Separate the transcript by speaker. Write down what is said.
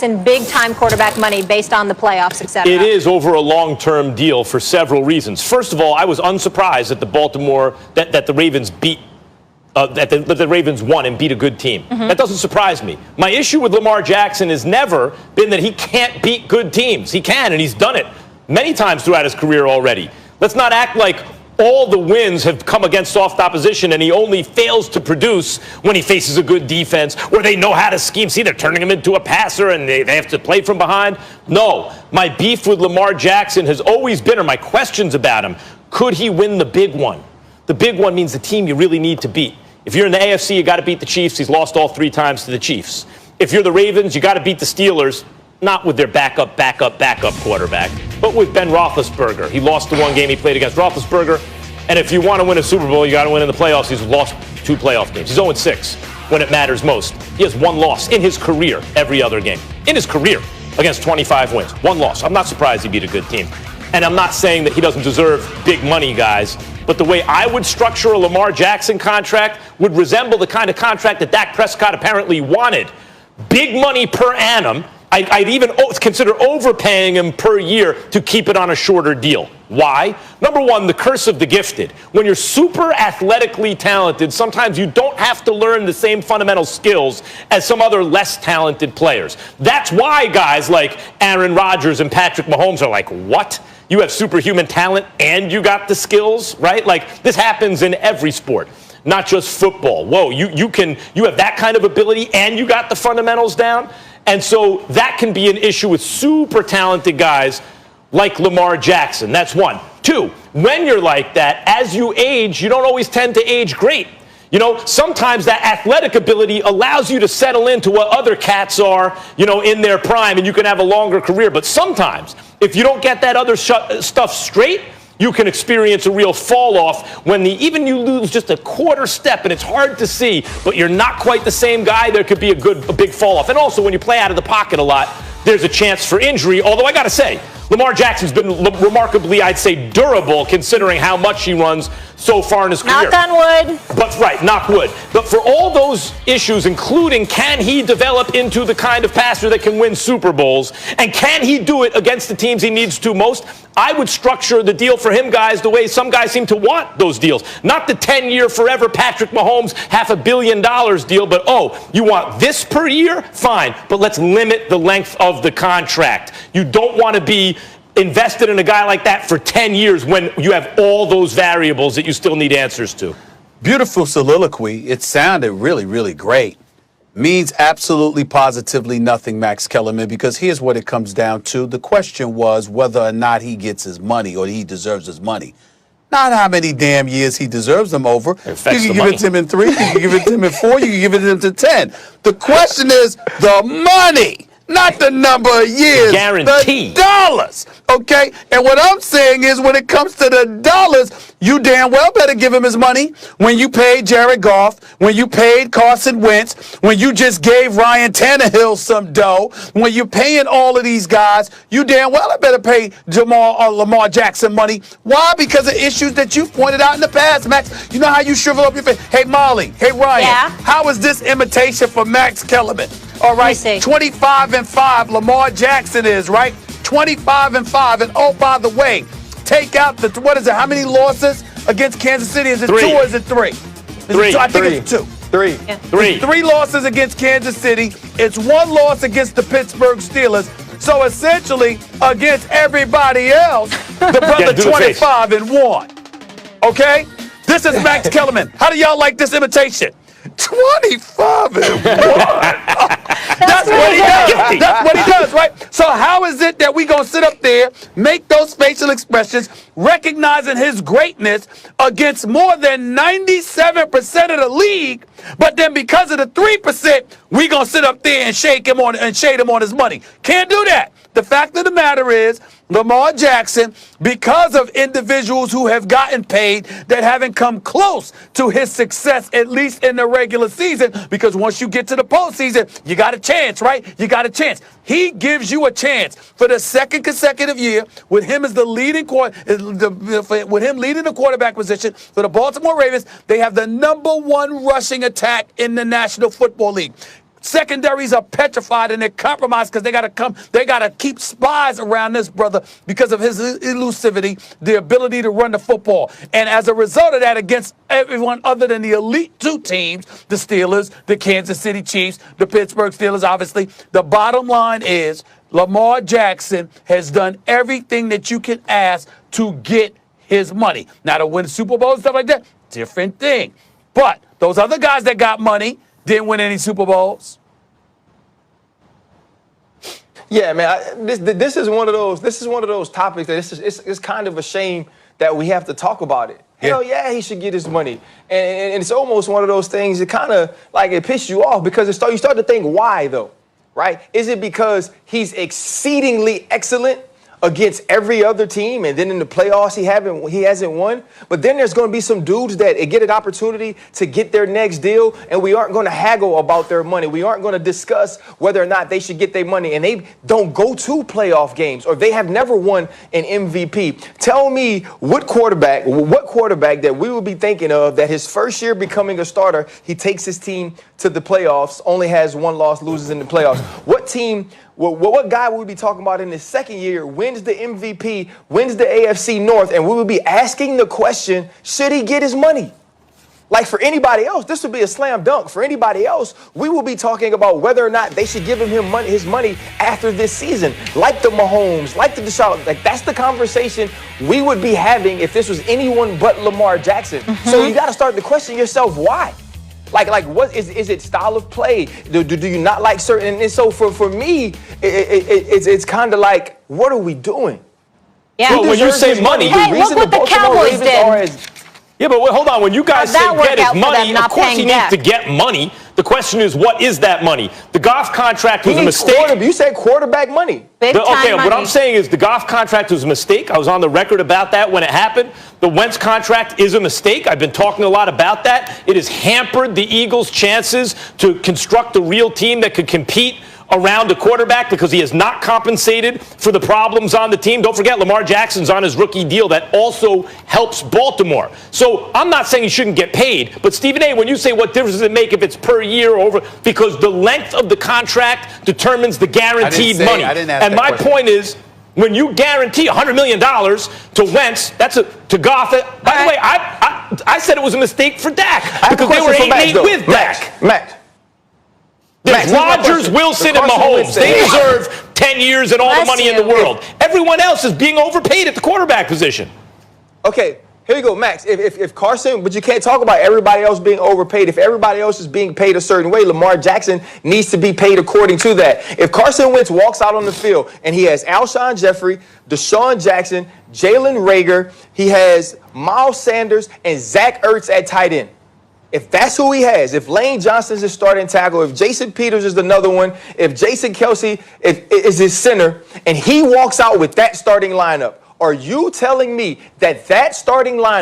Speaker 1: And big-time quarterback money based on the playoffs, etc.
Speaker 2: It is over a long-term deal for several reasons. First of all, I was unsurprised that the Ravens beat, that the Ravens won and beat a good team. That doesn't surprise me. My issue with Lamar Jackson has never been that he can't beat good teams. He can, and he's done it many times throughout his career already. Let's not act like all the wins have come against soft opposition and he only fails to produce when he faces a good defense where they know how to scheme. See, they're turning him into a passer and they have to play from behind. No, my beef with Lamar Jackson has always been, or my questions about him, could he win the big one? The big one means the team you really need to beat. If you're in the AFC, you got to beat the Chiefs. He's lost all 3 times to the Chiefs. If you're the Ravens, you got to beat the Steelers. Not with their backup quarterback, but with Ben Roethlisberger. He lost the one game he played against Roethlisberger. And if you want to win a Super Bowl, you got to win in the playoffs. He's lost 2 playoff games. He's 0-6 when it matters most. He has 1 loss in his career every other game. In his career against 25 wins. 1 loss. I'm not surprised he beat a good team. And I'm not saying that he doesn't deserve big money, guys. But the way I would structure a Lamar Jackson contract would resemble the kind of contract that Dak Prescott apparently wanted. Big money per annum. I'd even consider overpaying him per year to keep it on a shorter deal. Why? Number one, the curse of the gifted. When you're super athletically talented, sometimes you don't have to learn the same fundamental skills as some other less talented players. That's why guys like Aaron Rodgers and Patrick Mahomes are like, what? You have superhuman talent and you got the skills, right? Like, this happens in every sport, not just football. Whoa, you have that kind of ability and you got the fundamentals down? And so that can be an issue with super talented guys like Lamar Jackson. That's one. 2, when you're like that, as you age, you don't always tend to age great. You know, sometimes that athletic ability allows you to settle into what other cats are, in their prime, and you can have a longer career. But sometimes, if you don't get that other stuff straight, you can experience a real fall off when even you lose just a quarter step and it's hard to see, but you're not quite the same guy. There could be a big fall off. And also when you play out of the pocket a lot, there's a chance for injury. Although I got to say, Lamar Jackson's been remarkably, I'd say, durable considering how much he runs so far in his career.
Speaker 1: Knock on wood.
Speaker 2: But right, knock wood. But for all those issues, including can he develop into the kind of passer that can win Super Bowls, and can he do it against the teams he needs to most, I would structure the deal for him, guys, the way some guys seem to want those deals. Not the 10-year forever Patrick Mahomes $500 million deal, but, you want this per year? Fine, but let's limit the length of the contract. You don't want to be invested in a guy like that for 10 years when you have all those variables that you still need answers to.
Speaker 3: Beautiful soliloquy. It sounded really, really great. Means absolutely positively nothing, Max Kellerman, because here's what it comes down to. The question was whether or not he gets his money or he deserves his money. Not how many damn years he deserves them over. You can give it to him in 3, you can give it to him in 4, you can give it to him to 10. The question is the money. Not the number of years,
Speaker 2: Guaranteed.
Speaker 3: The dollars, okay? And what I'm saying is when it comes to the dollars, you damn well better give him his money. When you paid Jared Goff, when you paid Carson Wentz, when you just gave Ryan Tannehill some dough, when you're paying all of these guys, you damn well better pay Lamar Jackson money. Why? Because of issues that you've pointed out in the past, Max. You know how you shrivel up your face? Hey, Molly. Hey, Ryan.
Speaker 1: Yeah?
Speaker 3: How is this imitation for Max Kellerman? All right, 25-5, Lamar Jackson is, right? 25-5. And oh, by the way, take out how many losses against Kansas City? Is it
Speaker 2: 3.
Speaker 3: 2 or is it 3?
Speaker 2: 3.
Speaker 3: I think it's 2.
Speaker 4: 3.
Speaker 1: Yeah.
Speaker 2: 3.
Speaker 3: It's 3 losses against Kansas City. It's 1 loss against the Pittsburgh Steelers. So essentially, against everybody else, the brother 25-1. Okay? This is Max Kellerman. How do y'all like this imitation? 25-1. That's what he does. That's what he does, right? So how is it that we gonna sit up there, make those facial expressions, recognizing his greatness against more than 97% of the league, but then because of the 3%, we gonna sit up there and shade him on his money? Can't do that. The fact of the matter is, Lamar Jackson, because of individuals who have gotten paid that haven't come close to his success, at least in the regular season, because once you get to the postseason, you got a chance, right? You got a chance. He gives you a chance for the 2nd consecutive year with him as the leading with him leading the quarterback position for the Baltimore Ravens. They have the #1 rushing attack in the National Football League. Secondaries are petrified and they're compromised because they got to keep spies around this brother because of his elusivity, the ability to run the football. And as a result of that, against everyone other than the elite two teams, the Steelers, the Kansas City Chiefs, the Pittsburgh Steelers, obviously, the bottom line is Lamar Jackson has done everything that you can ask to get his money. Now, to win Super Bowls and stuff like that, different thing. But those other guys that got money didn't win any Super Bowls.
Speaker 4: Yeah, man. This is one of those. This is one of those topics that it's kind of a shame that we have to talk about it. Hell yeah, he should get his money, and it's almost one of those things that kind of like it pisses you off because you start to think why though, right? Is it because he's exceedingly excellent against every other team, and then in the playoffs he hasn't won? But then there's going to be some dudes that get an opportunity to get their next deal, and we aren't going to haggle about their money. We aren't going to discuss whether or not they should get their money, and they don't go to playoff games, or they have never won an MVP. Tell me what quarterback that we would be thinking of that his first year becoming a starter, he takes his team to the playoffs, only has one loss, loses in the playoffs. What team? What guy would we be talking about in his second year, wins the MVP, wins the AFC North, and we would be asking the question, should he get his money? Like for anybody else, this would be a slam dunk. For anybody else, we will be talking about whether or not they should give him his money after this season. Like the Mahomes, like the Deshaun. Like that's the conversation we would be having if this was anyone but Lamar Jackson. So you got to start to question yourself, why? Like what is it style of play? Do you not like certain? And so for me, it's kind of like, what are we doing?
Speaker 1: Yeah.
Speaker 2: Well, when you say money,
Speaker 1: hey, look what the Cowboys did.
Speaker 2: Yeah, but hold on. When you guys say
Speaker 1: How'd that
Speaker 2: get
Speaker 1: work out
Speaker 2: his
Speaker 1: for them
Speaker 2: money,
Speaker 1: not
Speaker 2: of course
Speaker 1: paying
Speaker 2: he needs
Speaker 1: back?
Speaker 2: to get money. The question is, what is that money? The Goff contract was a mistake.
Speaker 4: You said quarterback money.
Speaker 1: Big time
Speaker 2: Okay,
Speaker 1: money.
Speaker 2: what I'm saying is the Goff contract was a mistake. I was on the record about that when it happened. The Wentz contract is a mistake. I've been talking a lot about that. It has hampered the Eagles' chances to construct a real team that could compete around the quarterback because he has not compensated for the problems on the team. Don't forget, Lamar Jackson's on his rookie deal that also helps Baltimore. So I'm not saying he shouldn't get paid, but Stephen A., when you say what difference does it make if it's per year or over, because the length of the contract determines the guaranteed money. And my point is, when you guarantee $100 million to Wentz, to Goff. By the way, I said it was a mistake for Dak because they were 8-8 with Dak.
Speaker 4: Matt.
Speaker 2: There's Rodgers, Wilson, and Mahomes. They deserve 10 years and all the money in the world. Everyone else is being overpaid at the quarterback position.
Speaker 4: Okay, here you go, Max. If Carson, but you can't talk about everybody else being overpaid. If everybody else is being paid a certain way, Lamar Jackson needs to be paid according to that. If Carson Wentz walks out on the field and he has Alshon Jeffrey, Deshaun Jackson, Jalen Reagor, he has Miles Sanders, and Zach Ertz at tight end. If that's who he has, if Lane Johnson's his starting tackle, if Jason Peters is another one, if Jason Kelsey is his center, and he walks out with that starting lineup, are you telling me that starting lineup